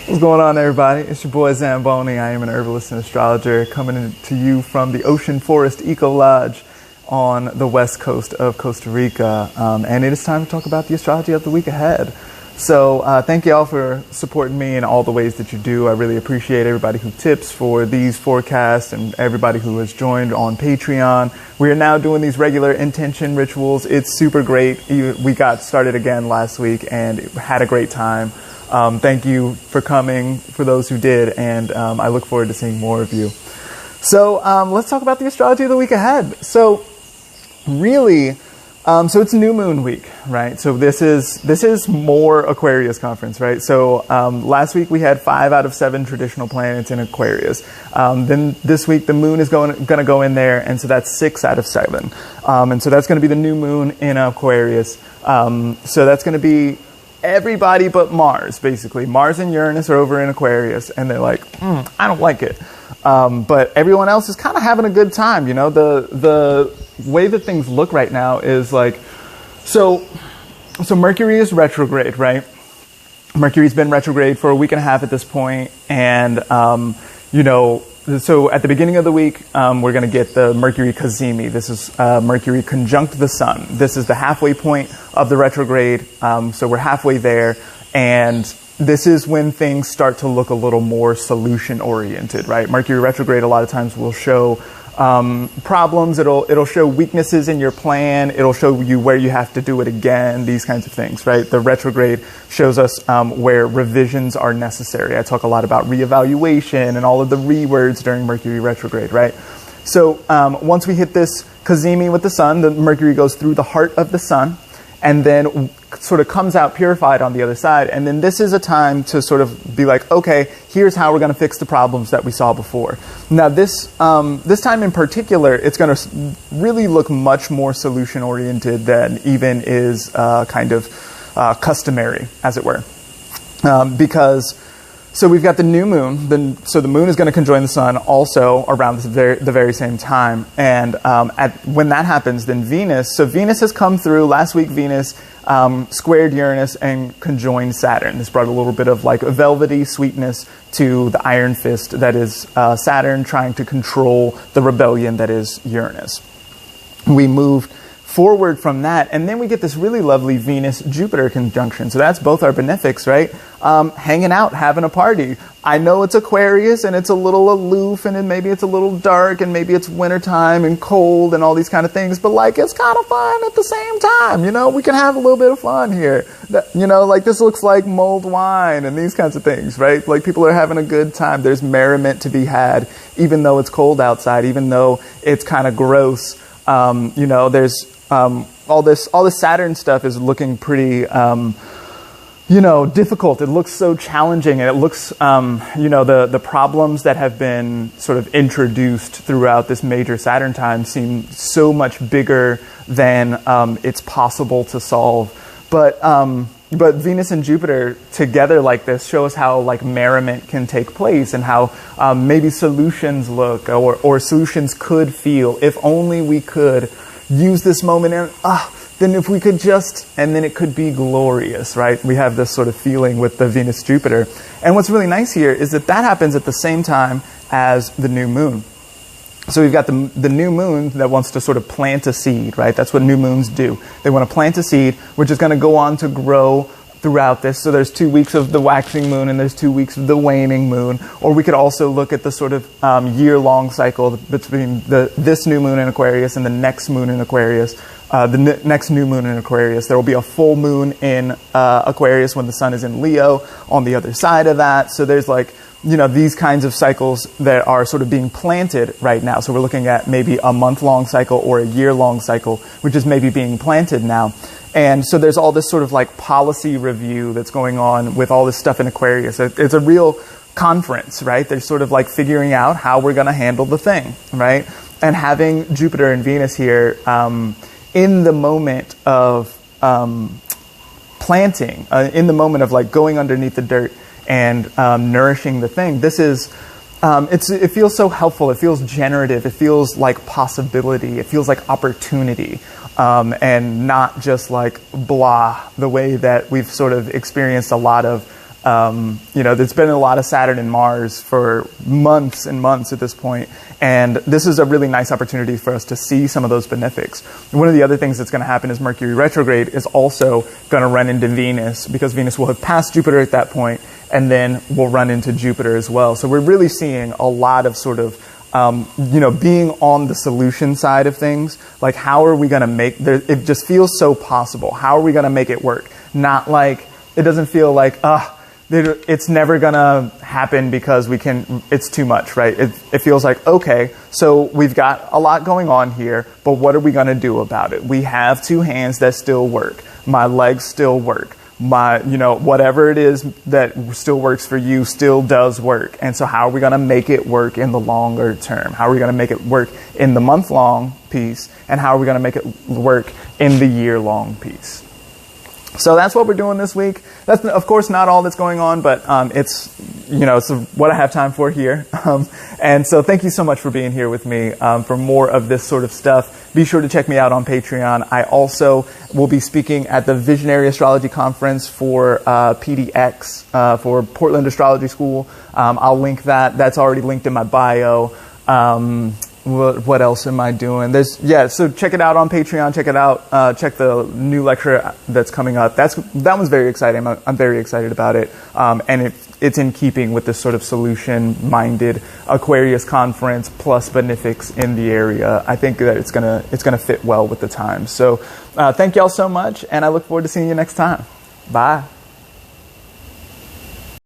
What's going on, everybody? It's your boy Zamboni. I am an herbalist and astrologer coming to you from the Ocean Forest Eco Lodge on the west coast of Costa Rica. And it is time to talk about the astrology of the week ahead. So thank you all for supporting me in all the ways that you do. I really appreciate everybody who tips for these forecasts and everybody who has joined on Patreon. We are now doing these regular intention rituals. It's super great. We got started again last week and had a great time. Thank you for coming, for those who did, and I look forward to seeing more of you. So let's talk about the astrology of the week ahead. So really, so it's new moon week, right? So this is more Aquarius conference, right? So last week we had 5 out of 7 traditional planets in Aquarius. Then this week the moon is going to go in there, and so that's 6 out of 7. And so that's going to be the new moon in Aquarius. So that's going to be everybody but Mars, basically. Mars and Uranus are over in Aquarius, and they're like, I don't like it. But everyone else is kind of having a good time, you know? The way that things look right now is like, so Mercury is retrograde, right? Mercury's been retrograde for a week and a half at this point, and, so at the beginning of the week, we're going to get the Mercury cazimi. This is Mercury conjunct the sun. This is the halfway point of the retrograde, so we're halfway there, and this is when things start to look a little more solution-oriented, right? Mercury retrograde a lot of times will show problems. It'll show weaknesses in your plan. It'll show you where you have to do it again, these kinds of things, right? The retrograde shows us where revisions are necessary. I talk a lot about reevaluation and all of the re-words during Mercury retrograde, right? So once we hit this cazimi with the sun, the Mercury goes through the heart of the sun and then sort of comes out purified on the other side. And then this is a time to sort of be like, okay, here's how we're going to fix the problems that we saw before. Now this time in particular, it's going to really look much more solution-oriented than even is kind of customary, as it were. Because, so we've got the new moon, so the moon is going to conjoin the sun also around the very same time. And when that happens, then Venus has come through. Last week, Venus squared Uranus and conjoined Saturn. This brought a little bit of like a velvety sweetness to the iron fist that is Saturn trying to control the rebellion that is Uranus. We moved forward from that, and then we get this really lovely Venus-Jupiter conjunction. So that's both our benefics, right? Hanging out, having a party. I know it's Aquarius, and it's a little aloof, and then maybe it's a little dark, and maybe it's wintertime and cold and all these kind of things, but like it's kind of fun at the same time, you know? We can have a little bit of fun here. Like this looks like mulled wine and these kinds of things, right? Like people are having a good time. There's merriment to be had, even though it's cold outside, even though it's kind of gross. There's all this Saturn stuff is looking pretty, difficult. It looks so challenging, and it looks, the problems that have been sort of introduced throughout this major Saturn time seem so much bigger than it's possible to solve. But Venus and Jupiter together like this show us how like merriment can take place and how maybe solutions look or solutions could feel if only we could use this moment and then if we could just, and then it could be glorious, right? We have this sort of feeling with the Venus-Jupiter. And what's really nice here is that happens at the same time as the new moon. So we've got the new moon that wants to sort of plant a seed, right? That's what new moons do. They want to plant a seed, which is going to go on to grow throughout this. So there's 2 weeks of the waxing moon and there's 2 weeks of the waning moon. Or we could also look at the sort of year-long cycle between this new moon in Aquarius and the next moon in Aquarius. Next new moon in Aquarius. There will be a full moon in Aquarius when the sun is in Leo on the other side of that. So there's like, these kinds of cycles that are sort of being planted right now. So we're looking at maybe a month-long cycle or a year-long cycle, which is maybe being planted now. And so there's all this sort of like policy review that's going on with all this stuff in Aquarius. It's a real conference, right? They're sort of like figuring out how we're going to handle the thing, right? And having Jupiter and Venus here in the moment of planting, in the moment of like going underneath the dirt and nourishing the thing, this is it feels so helpful. It feels generative. It feels like possibility. It feels like opportunity. And not just like blah, the way that we've sort of experienced a lot of There's been a lot of Saturn and Mars for months and months at this point, and this is a really nice opportunity for us to see some of those benefics. One of the other things that's going to happen is Mercury retrograde is also going to run into Venus, because Venus will have passed Jupiter at that point, and then we'll run into Jupiter as well. So we're really seeing a lot of sort of being on the solution side of things. Like, how are we going to make it just feels so possible. How are we going to make it work? Not like, it doesn't feel like, it's never going to happen because it's too much, right? It feels like, okay, so we've got a lot going on here, but what are we going to do about it? We have two hands that still work. My legs still work. Whatever it is that still works for you still does work. And so how are we going to make it work in the longer term? How are we going to make it work in the month-long piece? And how are we going to make it work in the year-long piece? So that's what we're doing this week. That's, of course, not all that's going on, but it's what I have time for here. And so thank you so much for being here with me for more of this sort of stuff. Be sure to check me out on Patreon. I also will be speaking at the Visionary Astrology Conference for PDX, for Portland Astrology School. I'll link that. That's already linked in my bio. What else am I doing? So check it out on Patreon. Check it out. Check the new lecture that's coming up. That one's very exciting. I'm very excited about it. And it's in keeping with this sort of solution-minded Aquarius conference plus benefics in the area. I think that it's gonna fit well with the times. So thank y'all so much, and I look forward to seeing you next time. Bye.